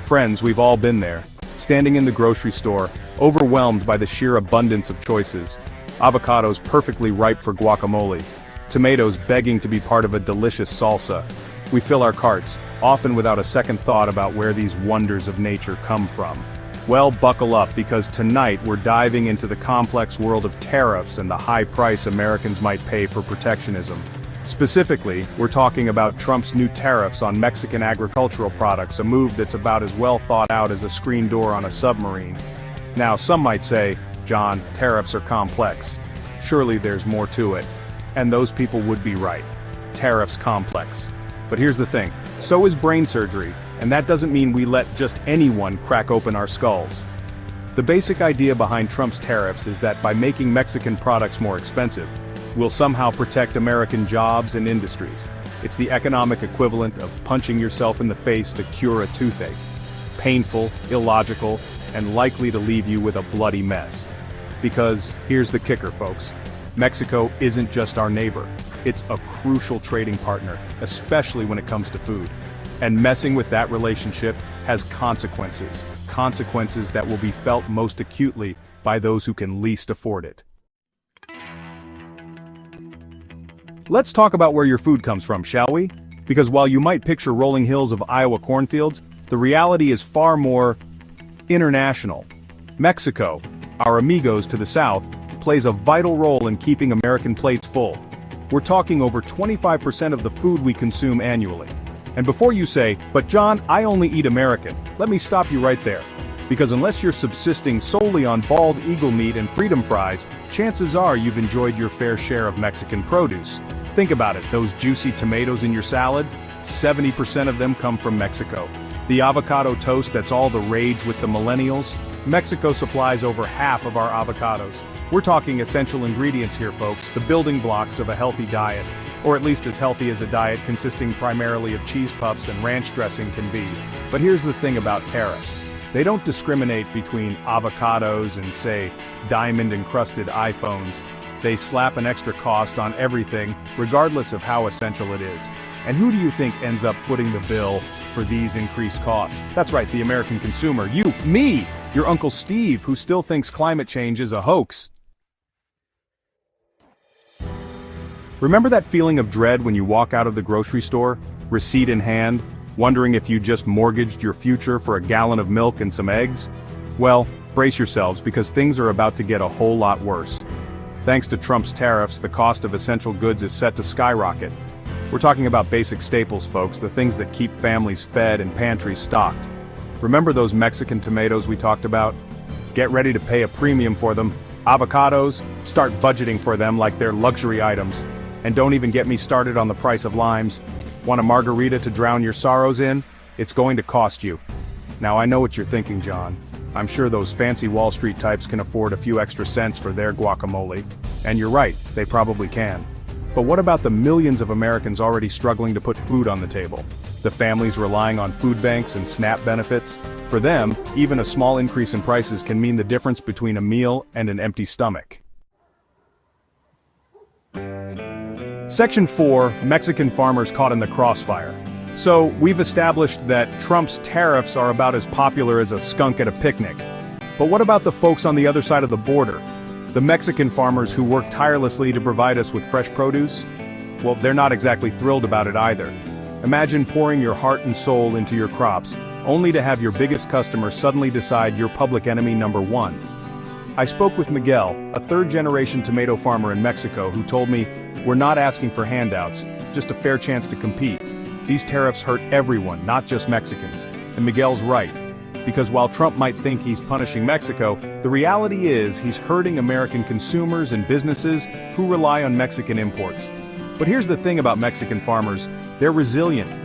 Friends, we've all been there. Standing in the grocery store, overwhelmed by the sheer abundance of choices. Avocados perfectly ripe for guacamole. Tomatoes begging to be part of a delicious salsa. We fill our carts, often without a second thought about where these wonders of nature come from. Well, buckle up, because tonight we're diving into the complex world of tariffs and the high price Americans might pay for protectionism. Specifically, we're talking about Trump's new tariffs on Mexican agricultural products, a move that's about as well thought out as a screen door on a submarine. Now, some might say, John, tariffs are complex. Surely there's more to it. And those people would be right. Tariffs complex. But here's the thing, so is brain surgery, and that doesn't mean we let just anyone crack open our skulls. The basic idea behind Trump's tariffs is that by making Mexican products more expensive, we'll somehow protect American jobs and industries. It's the economic equivalent of punching yourself in the face to cure a toothache. Painful, illogical, and likely to leave you with a bloody mess. Because, here's the kicker, folks. Mexico isn't just our neighbor. It's a crucial trading partner, especially when it comes to food. And messing with that relationship has consequences. Consequences that will be felt most acutely by those who can least afford it. Let's talk about where your food comes from, shall we? Because while you might picture rolling hills of Iowa cornfields, the reality is far more international. Mexico, our amigos to the south, plays a vital role in keeping American plates full. We're talking over 25% of the food we consume annually. And before you say, but John, I only eat American, let me stop you right there. Because unless you're subsisting solely on bald eagle meat and freedom fries, chances are you've enjoyed your fair share of Mexican produce. Think about it, those juicy tomatoes in your salad, 70% of them come from Mexico. The avocado toast that's all the rage with the millennials, Mexico supplies over half of our avocados. We're talking essential ingredients here, folks, the building blocks of a healthy diet. Or at least as healthy as a diet consisting primarily of cheese puffs and ranch dressing can be. But here's the thing about tariffs. They don't discriminate between avocados and, say, diamond-encrusted iPhones. They slap an extra cost on everything, regardless of how essential it is. And who do you think ends up footing the bill for these increased costs? That's right, the American consumer. You, me, your Uncle Steve, who still thinks climate change is a hoax. Remember that feeling of dread when you walk out of the grocery store, receipt in hand, wondering if you just mortgaged your future for a gallon of milk and some eggs? Well, brace yourselves, because things are about to get a whole lot worse. Thanks to Trump's tariffs, the cost of essential goods is set to skyrocket. We're talking about basic staples, folks, the things that keep families fed and pantries stocked. Remember those Mexican tomatoes we talked about? Get ready to pay a premium for them. Avocados, start budgeting for them like they're luxury items. And don't even get me started on the price of limes. Want a margarita to drown your sorrows in? It's going to cost you. Now I know what you're thinking, John. I'm sure those fancy Wall Street types can afford a few extra cents for their guacamole. And you're right, they probably can. But what about the millions of Americans already struggling to put food on the table? The families relying on food banks and SNAP benefits? For them, even a small increase in prices can mean the difference between a meal and an empty stomach. Section 4, Mexican farmers caught in the crossfire. So, we've established that Trump's tariffs are about as popular as a skunk at a picnic. But what about the folks on the other side of the border? The Mexican farmers who work tirelessly to provide us with fresh produce? Well, they're not exactly thrilled about it either. Imagine pouring your heart and soul into your crops, only to have your biggest customer suddenly decide you're public enemy number one. I spoke with Miguel, a third-generation tomato farmer in Mexico, who told me, "We're not asking for handouts, just a fair chance to compete. These tariffs hurt everyone, not just Mexicans." And Miguel's right. Because while Trump might think he's punishing Mexico, the reality is he's hurting American consumers and businesses who rely on Mexican imports. But here's the thing about Mexican farmers, they're resilient.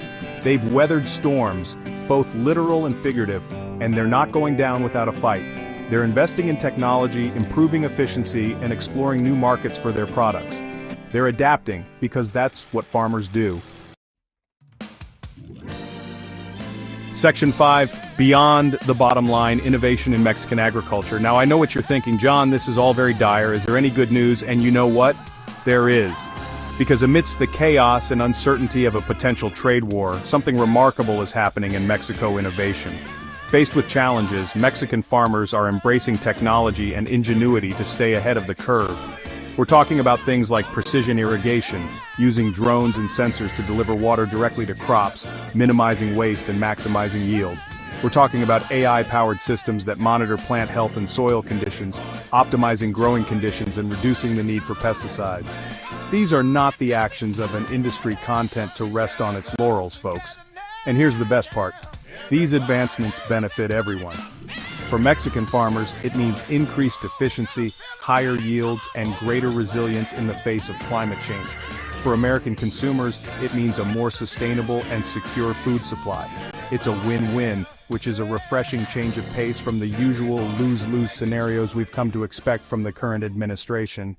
They've weathered storms, both literal and figurative, and they're not going down without a fight. They're investing in technology, improving efficiency, and exploring new markets for their products. They're adapting, because that's what farmers do. Section 5, Beyond the Bottom Line, Innovation in Mexican Agriculture. Now I know what you're thinking, John, this is all very dire. Is there any good news? And you know what? There is. Because amidst the chaos and uncertainty of a potential trade war, something remarkable is happening in Mexico innovation. Faced with challenges, Mexican farmers are embracing technology and ingenuity to stay ahead of the curve. We're talking about things like precision irrigation, using drones and sensors to deliver water directly to crops, minimizing waste and maximizing yield. We're talking about AI-powered systems that monitor plant health and soil conditions, optimizing growing conditions and reducing the need for pesticides. These are not the actions of an industry content to rest on its laurels, folks. And here's the best part. These advancements benefit everyone. For Mexican farmers, it means increased efficiency, higher yields, and greater resilience in the face of climate change. For American consumers, it means a more sustainable and secure food supply. It's a win-win, which is a refreshing change of pace from the usual lose-lose scenarios we've come to expect from the current administration.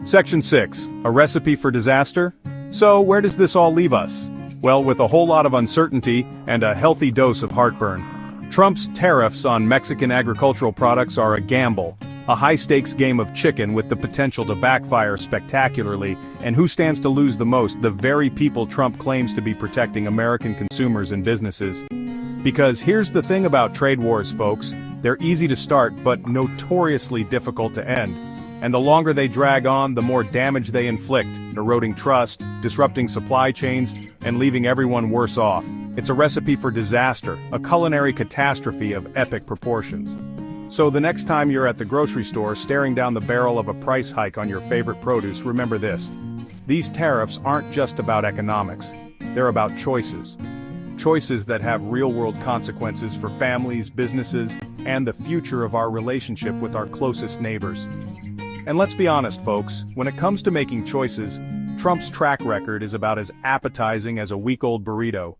Section 6. A recipe for disaster? So, where does this all leave us? Well, with a whole lot of uncertainty and a healthy dose of heartburn. Trump's tariffs on Mexican agricultural products are a gamble, a high-stakes game of chicken with the potential to backfire spectacularly, and who stands to lose the most? The very people Trump claims to be protecting American consumers and businesses. Because here's the thing about trade wars, folks, they're easy to start but notoriously difficult to end. And the longer they drag on, the more damage they inflict, eroding trust, disrupting supply chains, and leaving everyone worse off. It's a recipe for disaster, a culinary catastrophe of epic proportions. So the next time you're at the grocery store staring down the barrel of a price hike on your favorite produce, remember this. These tariffs aren't just about economics. They're about choices. Choices that have real-world consequences for families, businesses, and the future of our relationship with our closest neighbors. And let's be honest, folks, when it comes to making choices, Trump's track record is about as appetizing as a week-old burrito.